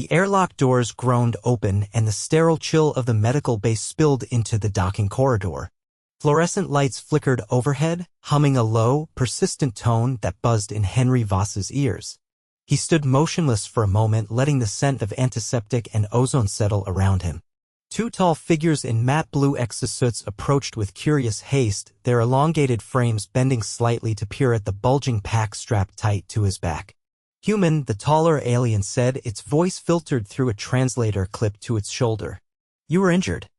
The airlock doors groaned open and the sterile chill of the medical bay spilled into the docking corridor. Fluorescent lights flickered overhead, humming a low, persistent tone that buzzed in Henry Voss's ears. He stood motionless for a moment, letting the scent of antiseptic and ozone settle around him. Two tall figures in matte blue exosuits approached with curious haste, their elongated frames bending slightly to peer at the bulging pack strapped tight to his back. "Human," the taller alien said, its voice filtered through a translator clipped to its shoulder. "You were injured.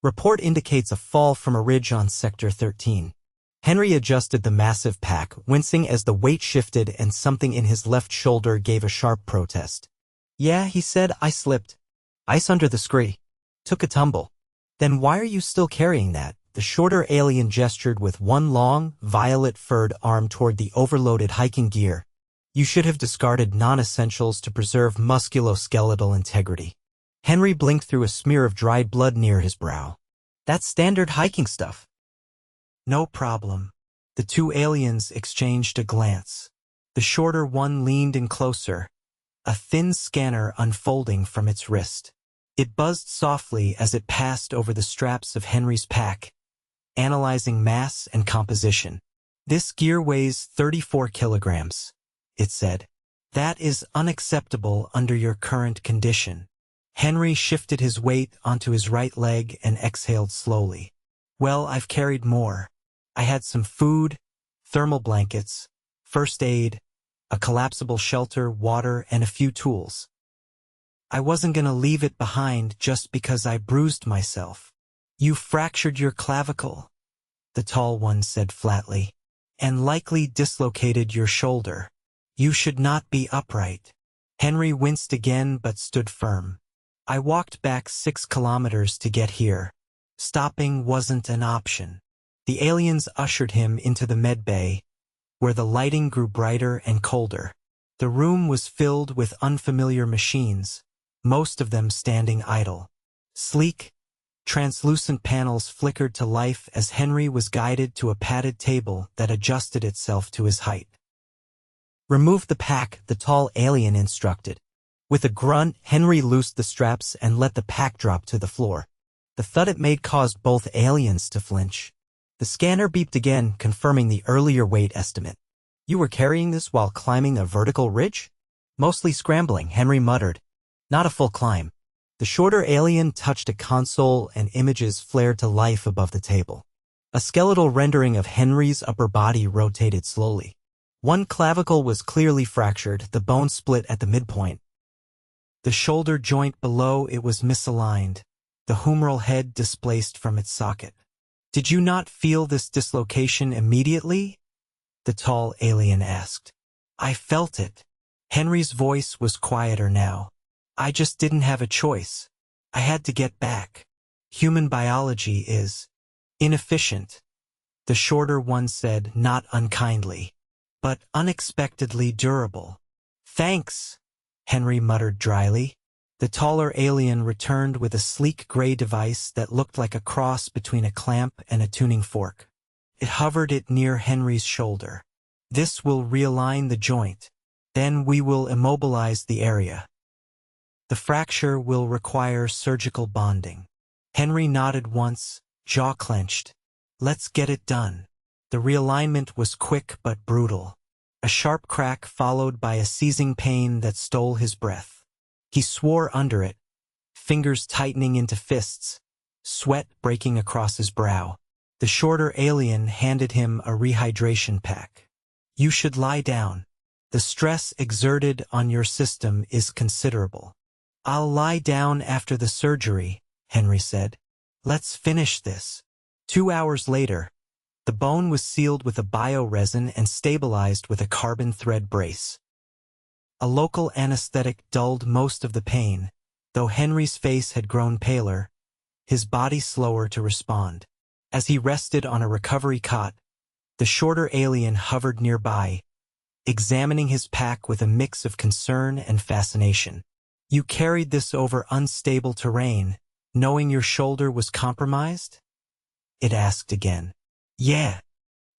Report indicates a fall from a ridge on Sector 13. Henry adjusted the massive pack, wincing as the weight shifted and something in his left shoulder gave a sharp protest. "Yeah," he said, "I slipped. Ice under the scree. Took a tumble." "Then why are you still carrying that?" The shorter alien gestured with one long, violet-furred arm toward the overloaded hiking gear. "You should have discarded non-essentials to preserve musculoskeletal integrity." Henry blinked through a smear of dried blood near his brow. "That's standard hiking stuff." "No problem." The two aliens exchanged a glance. The shorter one leaned in closer, a thin scanner unfolding from its wrist. It buzzed softly as it passed over the straps of Henry's pack, analyzing mass and composition. "This gear weighs 34 kilograms, it said. "That is unacceptable under your current condition." Henry shifted his weight onto his right leg and exhaled slowly. "Well, I've carried more. I had some food, thermal blankets, first aid, a collapsible shelter, water, and a few tools. I wasn't gonna leave it behind just because I bruised myself." "You fractured your clavicle," the tall one said flatly, "and likely dislocated your shoulder. You should not be upright." Henry winced again but stood firm. "I walked back 6 kilometers to get here. Stopping wasn't an option." The aliens ushered him into the medbay, where the lighting grew brighter and colder. The room was filled with unfamiliar machines, most of them standing idle. Sleek, translucent panels flickered to life as Henry was guided to a padded table that adjusted itself to his height. "Remove the pack," the tall alien instructed. With a grunt, Henry loosed the straps and let the pack drop to the floor. The thud it made caused both aliens to flinch. The scanner beeped again, confirming the earlier weight estimate. "You were carrying this while climbing a vertical ridge?" "Mostly scrambling," Henry muttered. "Not a full climb." The shorter alien touched a console and images flared to life above the table. A skeletal rendering of Henry's upper body rotated slowly. One clavicle was clearly fractured, the bone split at the midpoint. The shoulder joint below it was misaligned, the humeral head displaced from its socket. "Did you not feel this dislocation immediately?" the tall alien asked. "I felt it." Henry's voice was quieter now. "I just didn't have a choice. I had to get back. Human biology is inefficient," the shorter one said, not unkindly, "but unexpectedly durable." "Thanks," Henry muttered dryly. The taller alien returned with a sleek gray device that looked like a cross between a clamp and a tuning fork. It hovered it near Henry's shoulder. "This will realign the joint. Then we will immobilize the area. The fracture will require surgical bonding." Henry nodded once, jaw clenched. "Let's get it done." The realignment was quick but brutal. A sharp crack followed by a seizing pain that stole his breath. He swore under it, fingers tightening into fists, sweat breaking across his brow. The shorter alien handed him a rehydration pack. "You should lie down. The stress exerted on your system is considerable." "I'll lie down after the surgery," Henry said. "Let's finish this." 2 hours later, the bone was sealed with a bioresin and stabilized with a carbon thread brace. A local anesthetic dulled most of the pain, though Henry's face had grown paler, his body slower to respond. As he rested on a recovery cot, the shorter alien hovered nearby, examining his pack with a mix of concern and fascination. "You carried this over unstable terrain, knowing your shoulder was compromised?" it asked again. "Yeah."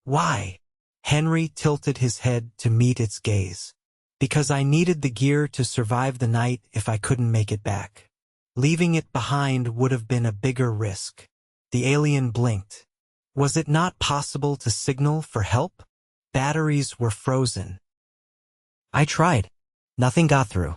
"Why?" Henry tilted his head to meet its gaze. Because I needed the gear to survive the night if I couldn't make it back. Leaving it behind would have been a bigger risk. The alien blinked. Was it not possible to signal for help? Batteries were frozen. I tried. Nothing got through.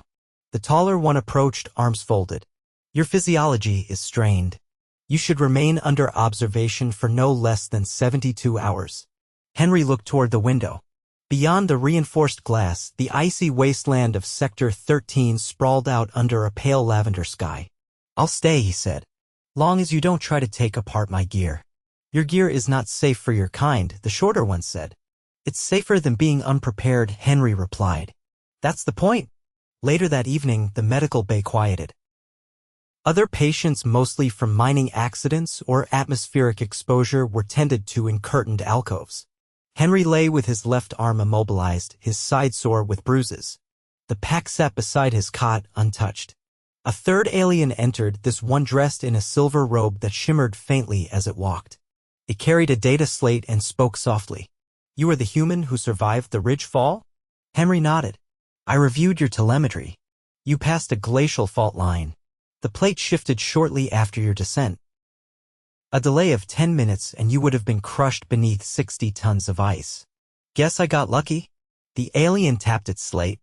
The taller one approached, arms folded. Your physiology is strained. You should remain under observation for no less than 72 hours. Henry looked toward the window. Beyond the reinforced glass, the icy wasteland of Sector 13 sprawled out under a pale lavender sky. I'll stay, he said. Long as you don't try to take apart my gear. Your gear is not safe for your kind, the shorter one said. It's safer than being unprepared, Henry replied. That's the point. Later that evening, the medical bay quieted. Other patients, mostly from mining accidents or atmospheric exposure, were tended to in curtained alcoves. Henry lay with his left arm immobilized, his side sore with bruises. The pack sat beside his cot, untouched. A third alien entered, this one dressed in a silver robe that shimmered faintly as it walked. It carried a data slate and spoke softly. You are the human who survived the ridge fall? Henry nodded. I reviewed your telemetry. You passed a glacial fault line. The plate shifted shortly after your descent. A delay of 10 minutes and you would have been crushed beneath 60 tons of ice. Guess I got lucky? The alien tapped its slate.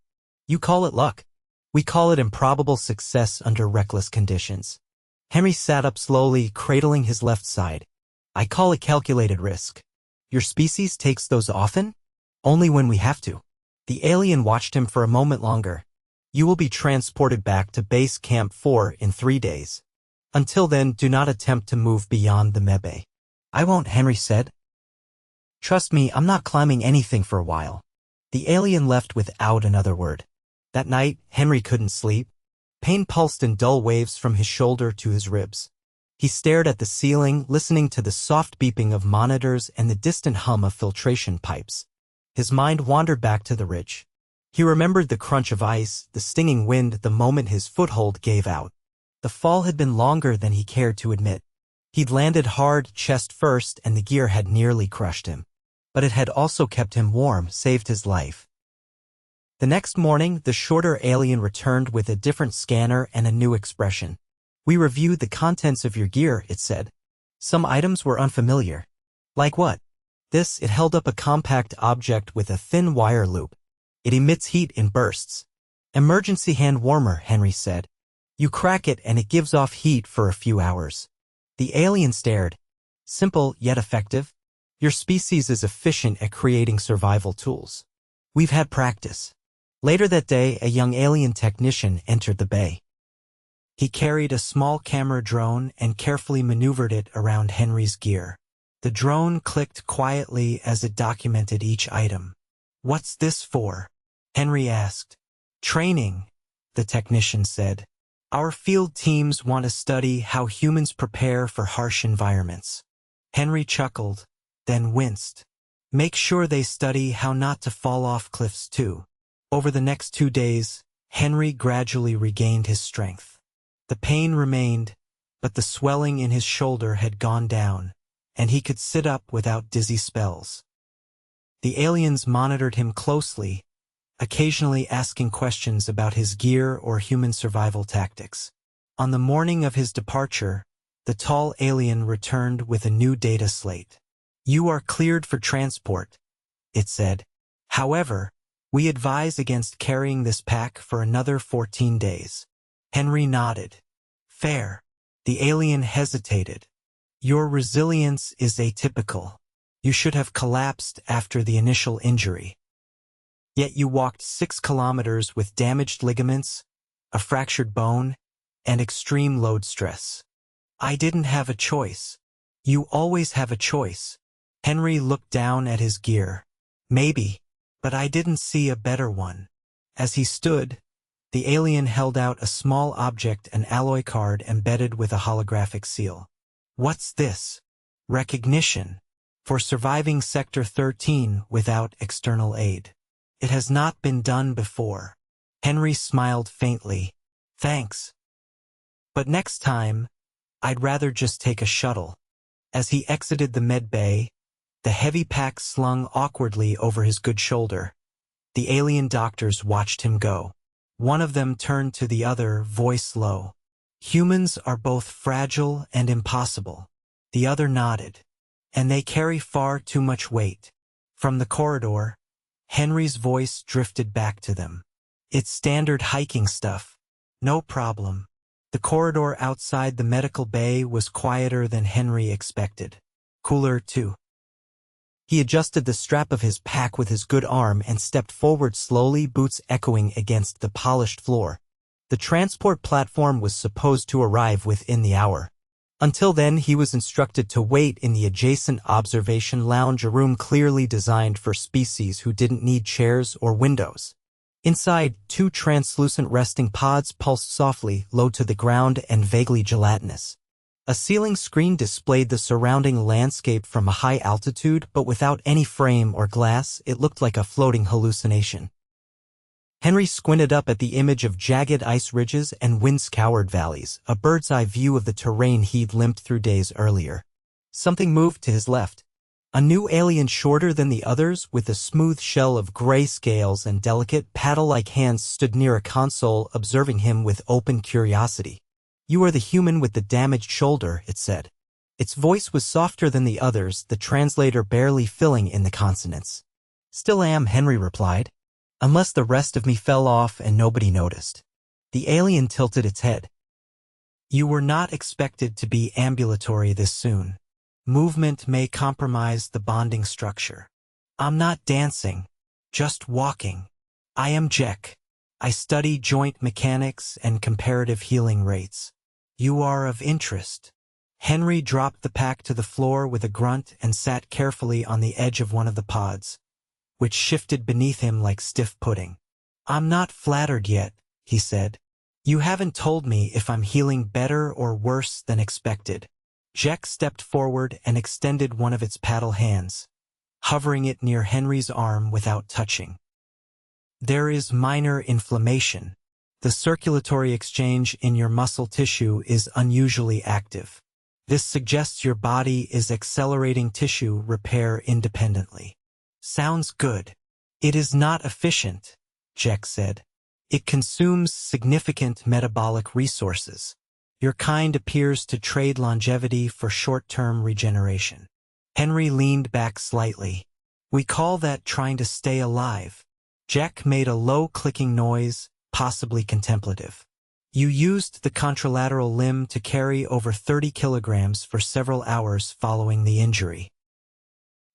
You call it luck. We call it improbable success under reckless conditions. Henry sat up slowly, cradling his left side. I call it calculated risk. Your species takes those often? Only when we have to. The alien watched him for a moment longer. You will be transported back to Base Camp 4 in 3 days. Until then, do not attempt to move beyond the medbay. I won't, Henry said. Trust me, I'm not climbing anything for a while. The alien left without another word. That night, Henry couldn't sleep. Pain pulsed in dull waves from his shoulder to his ribs. He stared at the ceiling, listening to the soft beeping of monitors and the distant hum of filtration pipes. His mind wandered back to the ridge. He remembered the crunch of ice, the stinging wind the moment his foothold gave out. The fall had been longer than he cared to admit. He'd landed hard, chest first, and the gear had nearly crushed him. But it had also kept him warm, saved his life. The next morning, the shorter alien returned with a different scanner and a new expression. We reviewed the contents of your gear, it said. Some items were unfamiliar. Like what? It held up a compact object with a thin wire loop. It emits heat in bursts. Emergency hand warmer, Henry said. You crack it and it gives off heat for a few hours. The alien stared. Simple yet effective. Your species is efficient at creating survival tools. We've had practice. Later that day, a young alien technician entered the bay. He carried a small camera drone and carefully maneuvered it around Henry's gear. The drone clicked quietly as it documented each item. What's this for? Henry asked. Training, the technician said. Our field teams want to study how humans prepare for harsh environments. Henry chuckled, then winced. Make sure they study how not to fall off cliffs too. Over the next 2 days, Henry gradually regained his strength. The pain remained, but the swelling in his shoulder had gone down, and he could sit up without dizzy spells. The aliens monitored him closely, occasionally asking questions about his gear or human survival tactics. On the morning of his departure, the tall alien returned with a new data slate. You are cleared for transport, it said. However, we advise against carrying this pack for another 14 days. Henry nodded. Fair. The alien hesitated. Your resilience is atypical. You should have collapsed after the initial injury. Yet you walked 6 kilometers with damaged ligaments, a fractured bone, and extreme load stress. I didn't have a choice. You always have a choice. Henry looked down at his gear. Maybe, but I didn't see a better one. As he stood, the alien held out a small object, an alloy card embedded with a holographic seal. What's this? Recognition. For surviving Sector 13 without external aid. It has not been done before. Henry smiled faintly. Thanks. But next time, I'd rather just take a shuttle. As he exited the med bay, the heavy pack slung awkwardly over his good shoulder. The alien doctors watched him go. One of them turned to the other, voice low. Humans are both fragile and impossible. The other nodded. And they carry far too much weight. From the corridor, Henry's voice drifted back to them. It's standard hiking stuff. No problem. The corridor outside the medical bay was quieter than Henry expected. Cooler, too. He adjusted the strap of his pack with his good arm and stepped forward slowly, boots echoing against the polished floor. The transport platform was supposed to arrive within the hour. Until then, he was instructed to wait in the adjacent observation lounge, a room clearly designed for species who didn't need chairs or windows. Inside, 2 translucent resting pods pulsed softly, low to the ground and vaguely gelatinous. A ceiling screen displayed the surrounding landscape from a high altitude, but without any frame or glass, it looked like a floating hallucination. Henry squinted up at the image of jagged ice ridges and wind-scoured valleys, a bird's-eye view of the terrain he'd limped through days earlier. Something moved to his left. A new alien shorter than the others, with a smooth shell of gray scales and delicate, paddle-like hands, stood near a console, observing him with open curiosity. "You are the human with the damaged shoulder," it said. Its voice was softer than the others, the translator barely filling in the consonants. "Still am," Henry replied. "Unless the rest of me fell off and nobody noticed." The alien tilted its head. "You were not expected to be ambulatory this soon. Movement may compromise the bonding structure. I'm not dancing, just walking. I am Jack. I study joint mechanics and comparative healing rates. You are of interest." Henry dropped the pack to the floor with a grunt and sat carefully on the edge of one of the pods, which shifted beneath him like stiff pudding. "I'm not flattered yet," he said. "You haven't told me if I'm healing better or worse than expected." Jack stepped forward and extended one of its paddle hands, hovering it near Henry's arm without touching. "There is minor inflammation. The circulatory exchange in your muscle tissue is unusually active. This suggests your body is accelerating tissue repair independently." "Sounds good." "It is not efficient," Jack said. "It consumes significant metabolic resources. Your kind appears to trade longevity for short-term regeneration." Henry leaned back slightly. "We call that trying to stay alive." Jack made a low clicking noise, possibly contemplative. "You used the contralateral limb to carry over 30 kilograms for several hours following the injury.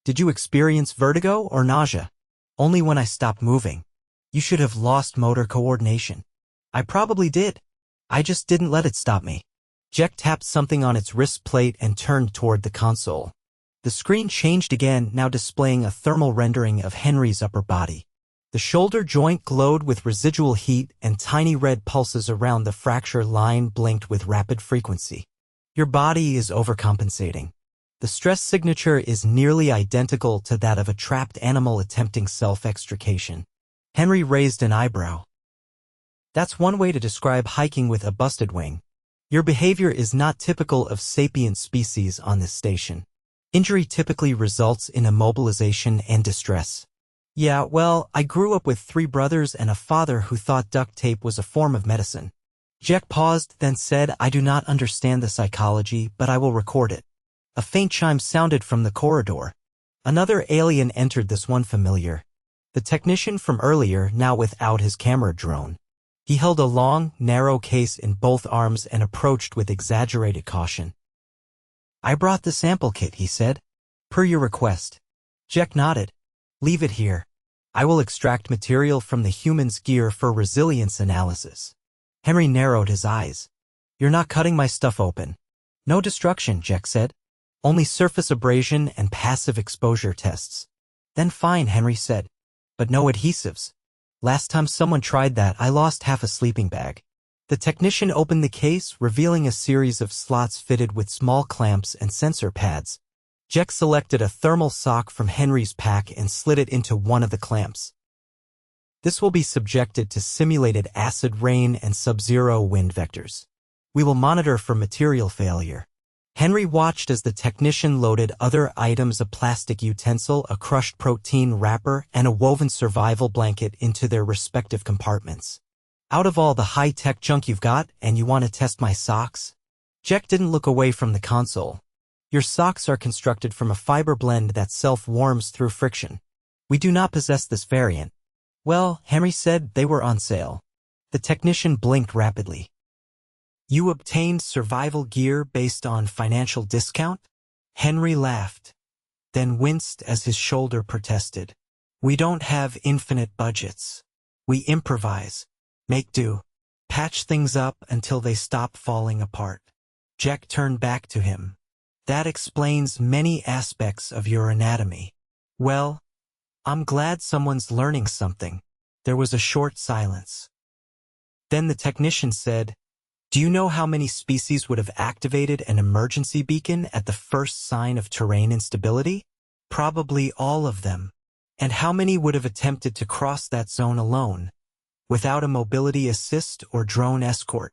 Did you experience vertigo or nausea?" "Only when I stopped moving." "You should have lost motor coordination." "I probably did. I just didn't let it stop me." Jack tapped something on its wrist plate and turned toward the console. The screen changed again, now displaying a thermal rendering of Henry's upper body. The shoulder joint glowed with residual heat, and tiny red pulses around the fracture line blinked with rapid frequency. "Your body is overcompensating. The stress signature is nearly identical to that of a trapped animal attempting self-extrication." Henry raised an eyebrow. "That's one way to describe hiking with a busted wing. Your behavior is not typical of sapient species on this station. Injury typically results in immobilization and distress." "Yeah, well, I grew up with 3 brothers and a father who thought duct tape was a form of medicine." Jack paused, then said, "I do not understand the psychology, but I will record it." A faint chime sounded from the corridor. Another alien entered, this one familiar. The technician from earlier, now without his camera drone. He held a long, narrow case in both arms and approached with exaggerated caution. "I brought the sample kit," he said. "Per your request." Jack nodded. "Leave it here. I will extract material from the human's gear for resilience analysis." Henry narrowed his eyes. "You're not cutting my stuff open." "No destruction," Jack said. "Only surface abrasion and passive exposure tests." "Then fine," Henry said. "But no adhesives. Last time someone tried that, I lost half a sleeping bag." The technician opened the case, revealing a series of slots fitted with small clamps and sensor pads. Jack selected a thermal sock from Henry's pack and slid it into one of the clamps. "This will be subjected to simulated acid rain and sub-zero wind vectors. We will monitor for material failure." Henry watched as the technician loaded other items, a plastic utensil, a crushed protein wrapper, and a woven survival blanket into their respective compartments. Out of all the high-tech junk you've got, and you want to test my socks? Jack didn't look away from the console. Your socks are constructed from a fiber blend that self-warms through friction. We do not possess this variant. Well, Henry said they were on sale. The technician blinked rapidly. You obtained survival gear based on financial discount? Henry laughed, then winced as his shoulder protested. We don't have infinite budgets. We improvise, make do, patch things up until they stop falling apart. Jack turned back to him. That explains many aspects of your anatomy. Well, I'm glad someone's learning something. There was a short silence. Then the technician said, do you know how many species would have activated an emergency beacon at the first sign of terrain instability? Probably all of them. And how many would have attempted to cross that zone alone, without a mobility assist or drone escort?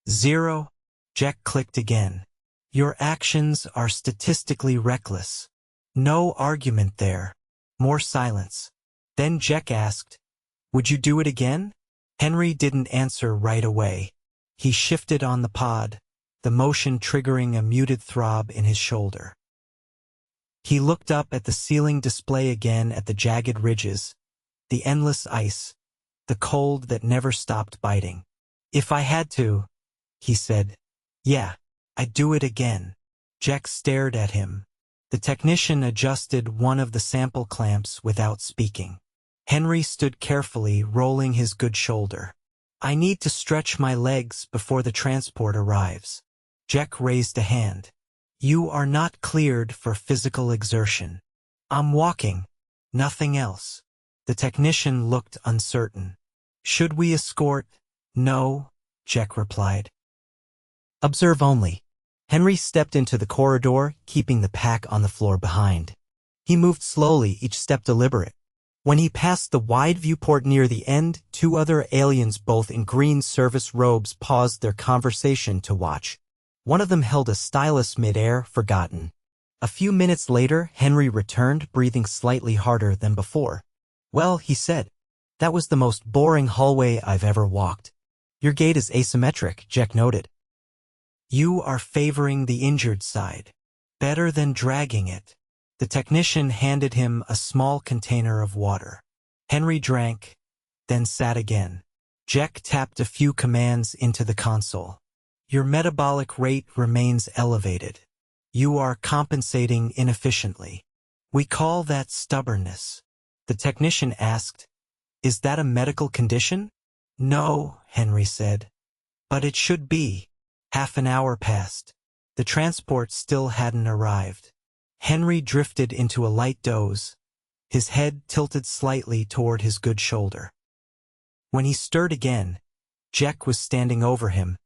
0. Jack clicked again. Your actions are statistically reckless. No argument there. More silence. Then Jack asked, would you do it again? Henry didn't answer right away. He shifted on the pod, the motion triggering a muted throb in his shoulder. He looked up at the ceiling display again, at the jagged ridges, the endless ice, the cold that never stopped biting. If I had to, he said. Yeah, I'd do it again. Jack stared at him. The technician adjusted one of the sample clamps without speaking. Henry stood carefully, rolling his good shoulder. I need to stretch my legs before the transport arrives. Jack raised a hand. You are not cleared for physical exertion. I'm walking, nothing else. The technician looked uncertain. Should we escort? No, Jack replied. Observe only. Henry stepped into the corridor, keeping the pack on the floor behind. He moved slowly, each step deliberate. When he passed the wide viewport near the end, 2 other aliens, both in green service robes, paused their conversation to watch. One of them held a stylus mid-air, forgotten. A few minutes later, Henry returned, breathing slightly harder than before. Well, he said, that was the most boring hallway I've ever walked. Your gait is asymmetric, Jack noted. You are favoring the injured side. Better than dragging it. The technician handed him a small container of water. Henry drank, then sat again. Jack tapped a few commands into the console. Your metabolic rate remains elevated. You are compensating inefficiently. We call that stubbornness. The technician asked, is that a medical condition? No, Henry said. But it should be. Half an hour passed. The transport still hadn't arrived. Henry drifted into a light doze, his head tilted slightly toward his good shoulder. When he stirred again, Jack was standing over him,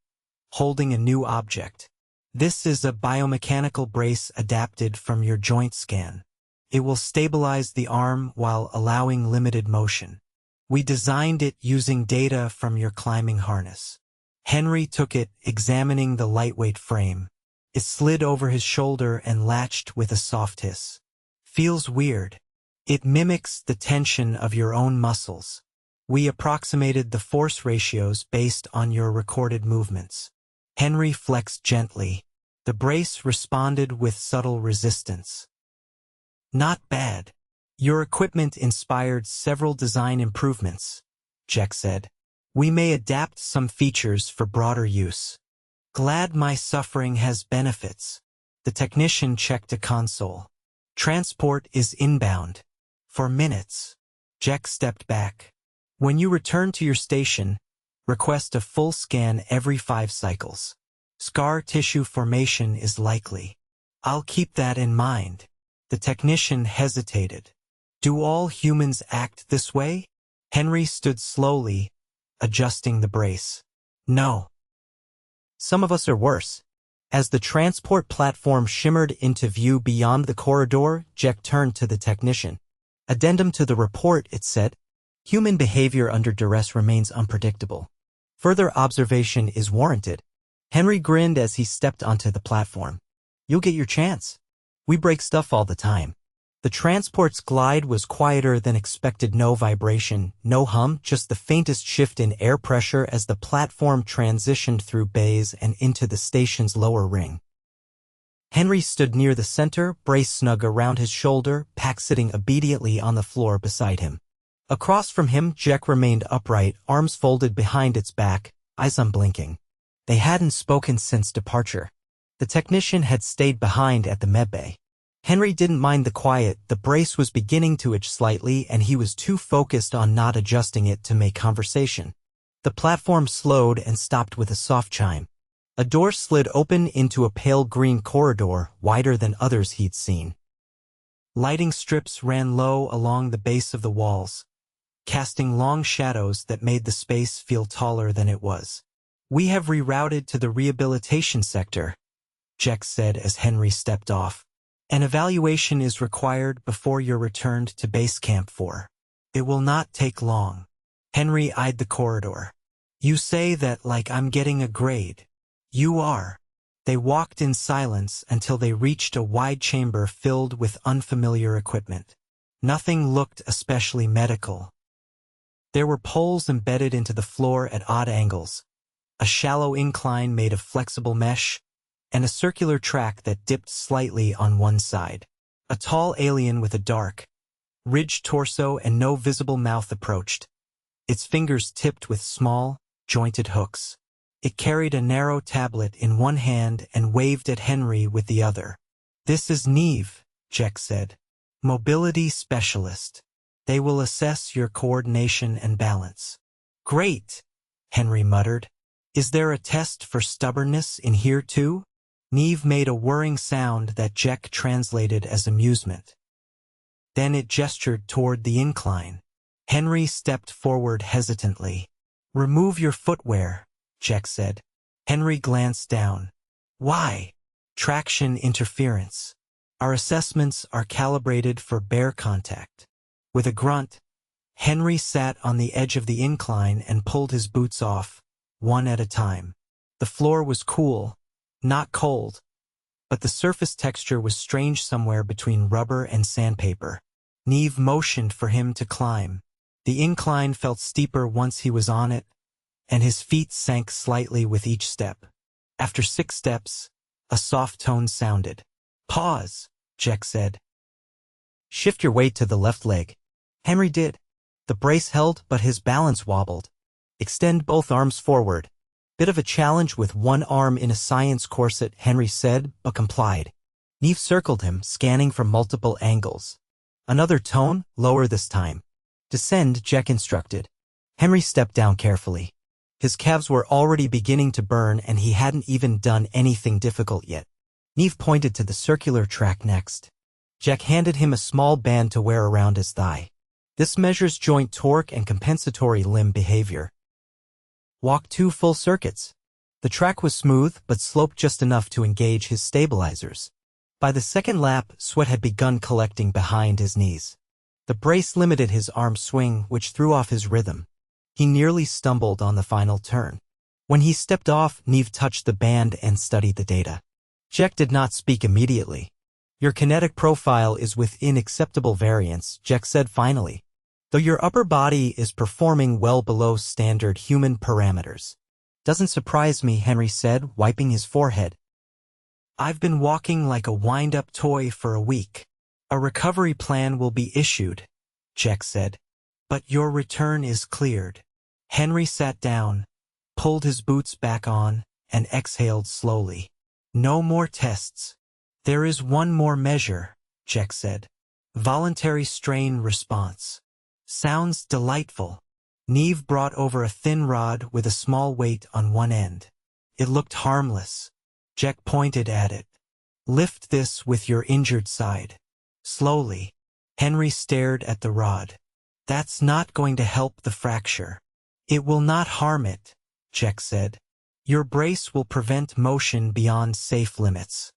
holding a new object. This is a biomechanical brace adapted from your joint scan. It will stabilize the arm while allowing limited motion. We designed it using data from your climbing harness. Henry took it, examining the lightweight frame. It slid over his shoulder and latched with a soft hiss. Feels weird. It mimics the tension of your own muscles. We approximated the force ratios based on your recorded movements. Henry flexed gently. The brace responded with subtle resistance. Not bad. Your equipment inspired several design improvements, Jack said. We may adapt some features for broader use. Glad my suffering has benefits. The technician checked a console. Transport is inbound. For minutes. Jack stepped back. When you return to your station, request a full scan every 5 cycles. Scar tissue formation is likely. I'll keep that in mind. The technician hesitated. Do all humans act this way? Henry stood slowly, adjusting the brace. No. Some of us are worse. As the transport platform shimmered into view beyond the corridor, Jack turned to the technician. Addendum to the report, it said. Human behavior under duress remains unpredictable. Further observation is warranted. Henry grinned as he stepped onto the platform. You'll get your chance. We break stuff all the time. The transport's glide was quieter than expected. No vibration, no hum, just the faintest shift in air pressure as the platform transitioned through bays and into the station's lower ring. Henry stood near the center, brace snug around his shoulder, Pack sitting obediently on the floor beside him. Across from him, Jack remained upright, arms folded behind its back, eyes unblinking. They hadn't spoken since departure. The technician had stayed behind at the medbay. Henry didn't mind the quiet. The brace was beginning to itch slightly, and he was too focused on not adjusting it to make conversation. The platform slowed and stopped with a soft chime. A door slid open into a pale green corridor, wider than others he'd seen. Lighting strips ran low along the base of the walls, casting long shadows that made the space feel taller than it was. "We have rerouted to the rehabilitation sector," Jack said as Henry stepped off. "An evaluation is required before you're returned to base camp 4. It will not take long." Henry eyed the corridor. "You say that like I'm getting a grade." "You are." They walked in silence until they reached a wide chamber filled with unfamiliar equipment. Nothing looked especially medical. There were poles embedded into the floor at odd angles, a shallow incline made of flexible mesh, and a circular track that dipped slightly on one side. A tall alien with a dark, ridged torso and no visible mouth approached, its fingers tipped with small, jointed hooks. It carried a narrow tablet in one hand and waved at Henry with the other. "This is Neve," Jack said. "Mobility specialist. They will assess your coordination and balance." "Great," Henry muttered. "Is there a test for stubbornness in here too?" Neve made a whirring sound that Jack translated as amusement. Then it gestured toward the incline. Henry stepped forward hesitantly. "Remove your footwear," Jack said. Henry glanced down. "Why?" "Traction interference. Our assessments are calibrated for bare contact." With a grunt, Henry sat on the edge of the incline and pulled his boots off, one at a time. The floor was cool, not cold, but the surface texture was strange, somewhere between rubber and sandpaper. Neve motioned for him to climb. The incline felt steeper once he was on it, and his feet sank slightly with each step. After 6 steps, a soft tone sounded. "Pause," Jack said. "Shift your weight to the left leg." Henry did. The brace held, but his balance wobbled. "Extend both arms forward." Bit of a challenge with one arm in a science corset, Henry said, but complied. Neve circled him, scanning from multiple angles. Another tone, lower this time. "Descend," Jack instructed. Henry stepped down carefully. His calves were already beginning to burn, and he hadn't even done anything difficult yet. Neve pointed to the circular track next. Jack handed him a small band to wear around his thigh. "This measures joint torque and compensatory limb behavior. Walk 2 full circuits." The track was smooth, but sloped just enough to engage his stabilizers. By the second lap, sweat had begun collecting behind his knees. The brace limited his arm swing, which threw off his rhythm. He nearly stumbled on the final turn. When he stepped off, Neve touched the band and studied the data. Jack did not speak immediately. "Your kinetic profile is within acceptable variance," Jack said finally, "though your upper body is performing well below standard human parameters." "Doesn't surprise me," Henry said, wiping his forehead. "I've been walking like a wind-up toy for a week." "A recovery plan will be issued," Jack said. "But your return is cleared." Henry sat down, pulled his boots back on, and exhaled slowly. "No more tests." "There is one more measure," Jack said. "Voluntary strain response." "Sounds delightful." Neve brought over a thin rod with a small weight on one end. It looked harmless. Jack pointed at it. "Lift this with your injured side." Slowly, Henry stared at the rod. "That's not going to help the fracture." "It will not harm it," Jack said. "Your brace will prevent motion beyond safe limits."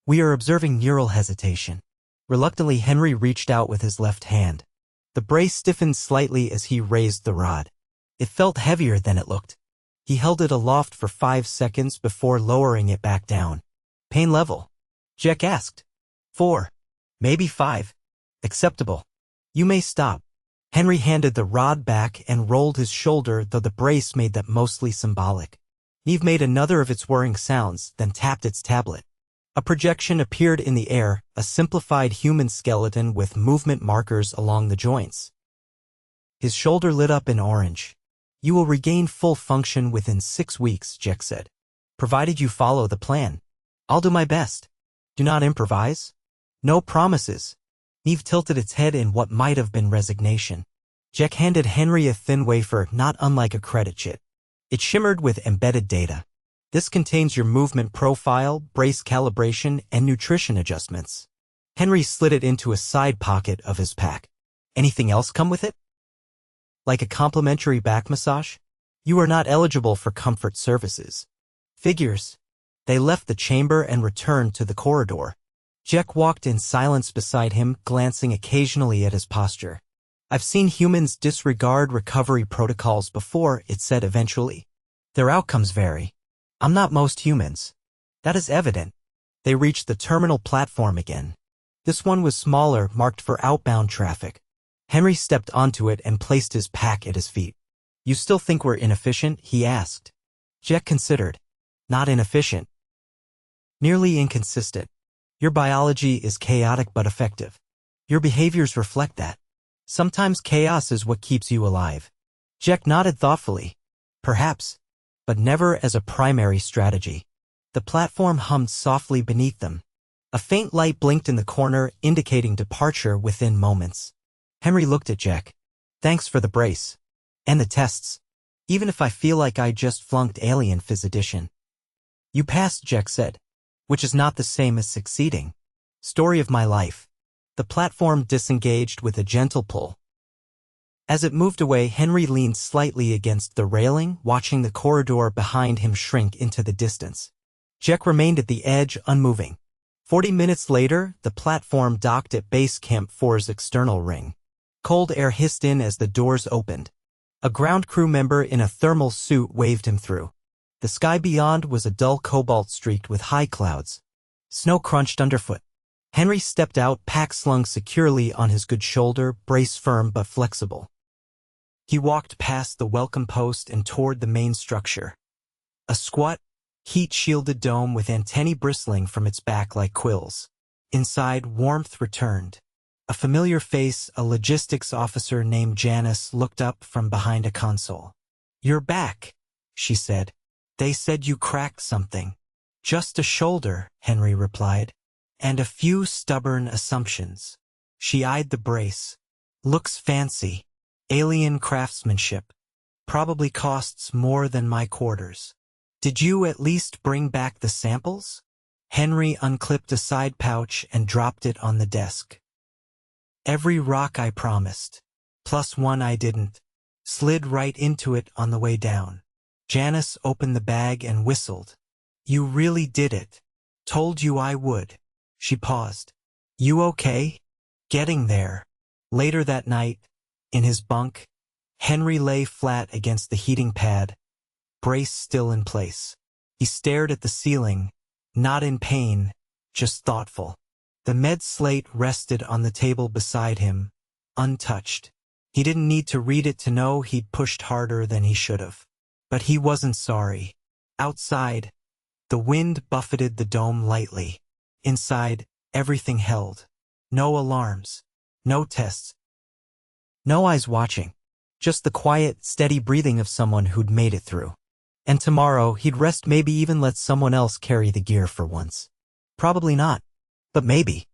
"We are observing neural hesitation." Reluctantly, Henry reached out with his left hand. The brace stiffened slightly as he raised the rod. It felt heavier than it looked. He held it aloft for 5 seconds before lowering it back down. Pain level? Jack asked. 4. Maybe 5. Acceptable. You may stop. Henry handed the rod back and rolled his shoulder, though the brace made that mostly symbolic. Neve made another of its whirring sounds, then tapped its tablet. A projection appeared in the air, a simplified human skeleton with movement markers along the joints. His shoulder lit up in orange. You will regain full function within 6 weeks, Jack said. Provided you follow the plan. I'll do my best. Do not improvise. No promises. Neve tilted its head in what might have been resignation. Jack handed Henry a thin wafer, not unlike a credit chit. It shimmered with embedded data. This contains your movement profile, brace calibration, and nutrition adjustments. Henry slid it into a side pocket of his pack. Anything else come with it? Like a complimentary back massage? You are not eligible for comfort services. Figures. They left the chamber and returned to the corridor. Jack walked in silence beside him, glancing occasionally at his posture. I've seen humans disregard recovery protocols before, it said eventually. Their outcomes vary. I'm not most humans. That is evident. They reached the terminal platform again. This one was smaller, marked for outbound traffic. Henry stepped onto it and placed his pack at his feet. You still think we're inefficient? He asked. Jack considered. Not inefficient. Merely inconsistent. Your biology is chaotic but effective. Your behaviors reflect that. Sometimes chaos is what keeps you alive. Jack nodded thoughtfully. Perhaps. But never as a primary strategy. The platform hummed softly beneath them. A faint light blinked in the corner, indicating departure within moments. Henry looked at Jack. Thanks for the brace. And the tests. Even if I feel like I just flunked Alien Phys Edition. You passed, Jack said. Which is not the same as succeeding. Story of my life. The platform disengaged with a gentle pull. As it moved away, Henry leaned slightly against the railing, watching the corridor behind him shrink into the distance. Jack remained at the edge, unmoving. 40 minutes later, the platform docked at Base Camp 4's external ring. Cold air hissed in as the doors opened. A ground crew member in a thermal suit waved him through. The sky beyond was a dull cobalt streaked with high clouds. Snow crunched underfoot. Henry stepped out, pack slung securely on his good shoulder, brace firm but flexible. He walked past the welcome post and toward the main structure. A squat, heat-shielded dome with antennae bristling from its back like quills. Inside, warmth returned. A familiar face, a logistics officer named Janice, looked up from behind a console. You're back, she said. They said you cracked something. Just a shoulder, Henry replied. And a few stubborn assumptions. She eyed the brace. Looks fancy. Alien craftsmanship. Probably costs more than my quarters. Did you at least bring back the samples? Henry unclipped a side pouch and dropped it on the desk. Every rock I promised. Plus one I didn't. Slid right into it on the way down. Janice opened the bag and whistled. You really did it. Told you I would. She paused. You okay? Getting there. Later that night, in his bunk, Henry lay flat against the heating pad, brace still in place. He stared at the ceiling, not in pain, just thoughtful. The med slate rested on the table beside him, untouched. He didn't need to read it to know he'd pushed harder than he should have. But he wasn't sorry. Outside, the wind buffeted the dome lightly. Inside, everything held. No alarms. No tests. No eyes watching. Just the quiet, steady breathing of someone who'd made it through. And tomorrow, he'd rest, maybe even let someone else carry the gear for once. Probably not. But maybe.